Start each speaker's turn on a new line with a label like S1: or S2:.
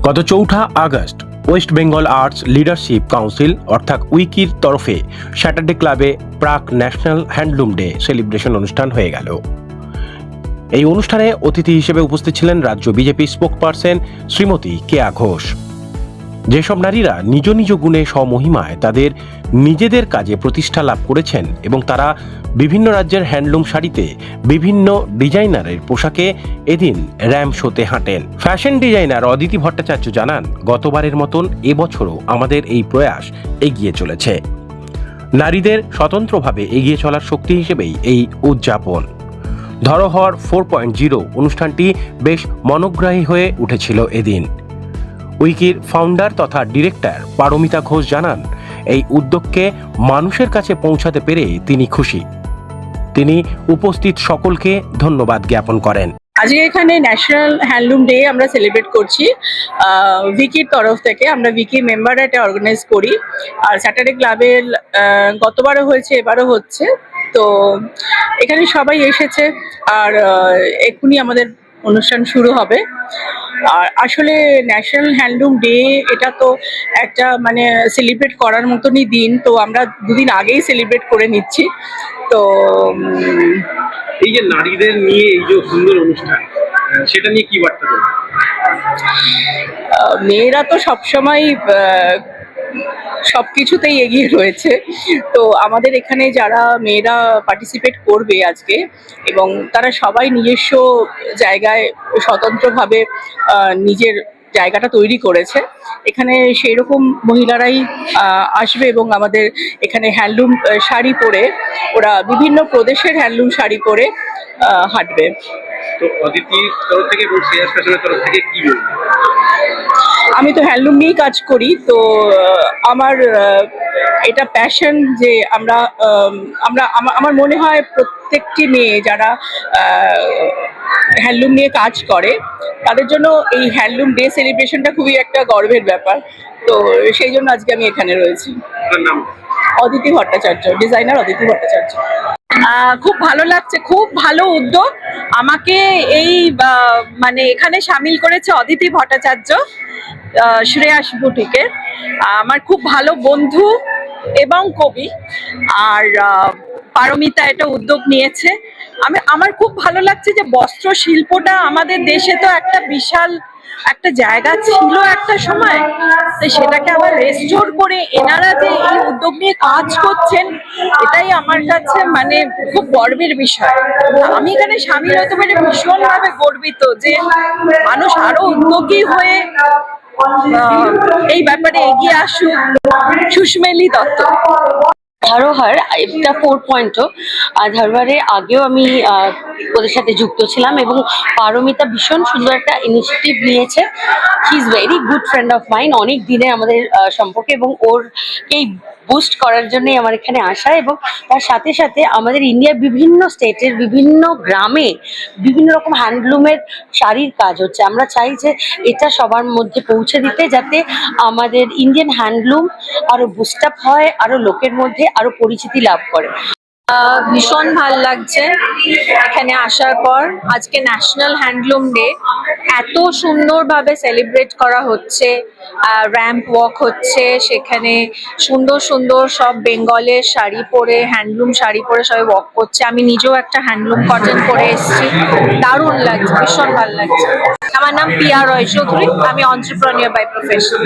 S1: গত 4 August West Bengal arts leadership council অর্থাৎ উইকির তরফে স্যাটারডে ক্লাবে প্রাক ন্যাশনাল হ্যান্ডলুম ডে সেলিব্রেশন অনুষ্ঠান হয়ে গেল। এই অনুষ্ঠানে অতিথি হিসেবে উপস্থিত ছিলেন রাজ্য বিজেপি স্পোকপারসন শ্রীমতী কেয়া ঘোষ। যেসব নারীরা নিজ নিজ গুণে স্বমহিমায় তাদের নিজেদের কাজে প্রতিষ্ঠা লাভ করেছেন এবং তারা বিভিন্ন রাজ্যের হ্যান্ডলুম শাড়িতে বিভিন্ন ডিজাইনারের পোশাকে এদিন র্যাম্প শোতে হাঁটেন। ফ্যাশন ডিজাইনার অদিতি ভট্টাচার্য জানান, গতবারের মতন এবছরও আমাদের এই প্রয়াস এগিয়ে চলেছে। নারীদের স্বতন্ত্রভাবে এগিয়ে চলার শক্তি হিসেবেই এই উদযাপন। ধরোহর 4.0 অনুষ্ঠানটি বেশ মনোগ্রাহী হয়ে উঠেছিল এদিন। উইকির ফাউন্ডার তথা ডিরেক্টর পারমিতা ঘোষ জানান, এই উদ্যোগকে মানুষের কাছে পৌঁছাতে পেরে তিনি খুশি। তিনি উপস্থিত সকলকে ধন্যবাদ জ্ঞাপন করেন।
S2: আজকে এখানে ন্যাশনাল হ্যান্ডলুম ডে আমরা সেলিব্রেট করছি উইকির তরফ থেকে। আমরা উইকি মেম্বাররা এটা অর্গানাইজ করি, আর স্যাটারডে ক্লাবের গতবারও হয়েছে, এবারও হচ্ছে। তো এখানে সবাই এসেছে, আর এক্ষুনি আমাদের অনুষ্ঠান শুরু হবে। আর আসলে ন্যাশনাল হ্যান্ডলুম ডে এটা তো একটা সেলিব্রেট করার মতনই দিন, তো আমরা দুদিন আগেই সেলিব্রেট করে নিচ্ছি। তো
S3: এই যে নারীদের নিয়ে এই যে সুন্দর অনুষ্ঠান, সেটা নিয়ে কি বার্তা দেবেন?
S2: মেয়েরা তো সবসময় সবকিছুতেই এগিয়ে রয়েছে। তো আমাদের এখানে যারা মেয়েরা পার্টিসিপেট করবে আজকে, এবং তারা সবাই নিজস্ব জায়গায় স্বতন্ত্রভাবে নিজের জায়গাটা তৈরি করেছে। এখানে সেই রকম মহিলারাই আসবে এবং আমাদের এখানে হ্যান্ডলুম শাড়ি পরে, ওরা বিভিন্ন প্রদেশের হ্যান্ডলুম শাড়ি পরে হাঁটবে।
S3: তো অদিতির তরফ থেকে এবং শ্রেয়াস ফ্যাশনের তরফ থেকে কি বলবেন?
S2: আমি তো হ্যান্ডলুম নিয়েই কাজ করি, তো আমার এটা প্যাশন যে আমার মনে হয় প্রত্যেকটি মেয়ে যারা হ্যান্ডলুম নিয়ে কাজ করে তাদের জন্য এই হ্যান্ডলুম ডে সেলিব্রেশনটা খুবই একটা গর্বের ব্যাপার। তো সেই জন্য আজকে আমি এখানে রয়েছি। অদিতি ভট্টাচার্য, ডিজাইনার অদিতি ভট্টাচার্য। খুব ভালো লাগছে, খুব ভালো উদ্যোগ। আমাকে এই এখানে সামিল করেছে অদিতি ভট্টাচার্য শ্রেয়াস বুটিকের, আমার খুব ভালো বন্ধু এবং কবি। আর পারমিতা এটা উদ্যোগ নিয়েছে। আমার খুব ভালো লাগছে যে বস্ত্র শিল্পটা আমাদের দেশে তো একটা বিশাল একটা জায়গা ছিল একটা সময়, তো সেটাকে আবার রেস্টোর করে এনারা যে এই উদ্যোগ নিয়ে কাজ করছেন, এটাই আমার কাছে খুব গর্বের বিষয়। আমি এখানে সামিল হতে পেরে ভীষণভাবে গর্বিত যে মানুষ আরো উদ্যোগী হয়ে এই ব্যাপারে এগিয়ে আসুক। সুস্মেলি দত্ত।
S4: ধরোহর এটা 4.0। ধরোহরের আগেও আমি ওদের সাথে যুক্ত ছিলাম এবং পারমিতা ভীষণ সুন্দর একটা ইনিশিয়েটিভ নিয়েছে। He is very good friend of mine, অনেক দিনের আমাদের সম্পর্ক, এবং ওরকেই বুস্ট করার জন্যই আমার এখানে আসা। এবং তার সাথে সাথে আমাদের ইন্ডিয়ার বিভিন্ন স্টেটের বিভিন্ন গ্রামে বিভিন্ন রকম হ্যান্ডলুমের শাড়ির কাজ হচ্ছে। আমরা চাই যে এটা সবার মধ্যে পৌঁছে দিতে, যাতে আমাদের ইন্ডিয়ান হ্যান্ডলুম আরো বুস্ট আপ হয়, আরো লোকের মধ্যে আরো পরিচিতি লাভ করে।
S5: ভীষণ ভাল লাগছে এখানে আসার পর। আজকে ন্যাশনাল হ্যান্ডলুম ডে এত সুন্দরভাবে সেলিব্রেট করা হচ্ছে, র্যাম্প ওয়াক হচ্ছে, সেখানে সুন্দর সুন্দর সব বেঙ্গলের শাড়ি পরে, হ্যান্ডলুম শাড়ি পরে সবাই ওয়াক করছে। আমি নিজেও একটা হ্যান্ডলুম কটন পরে এসেছি, দারুণ লাগছে, ভীষণ ভাল লাগছে। আমার নাম পিয়া রয় চৌধুরী, আমি এন্টারপ্রেনিউর বাই প্রফেশন।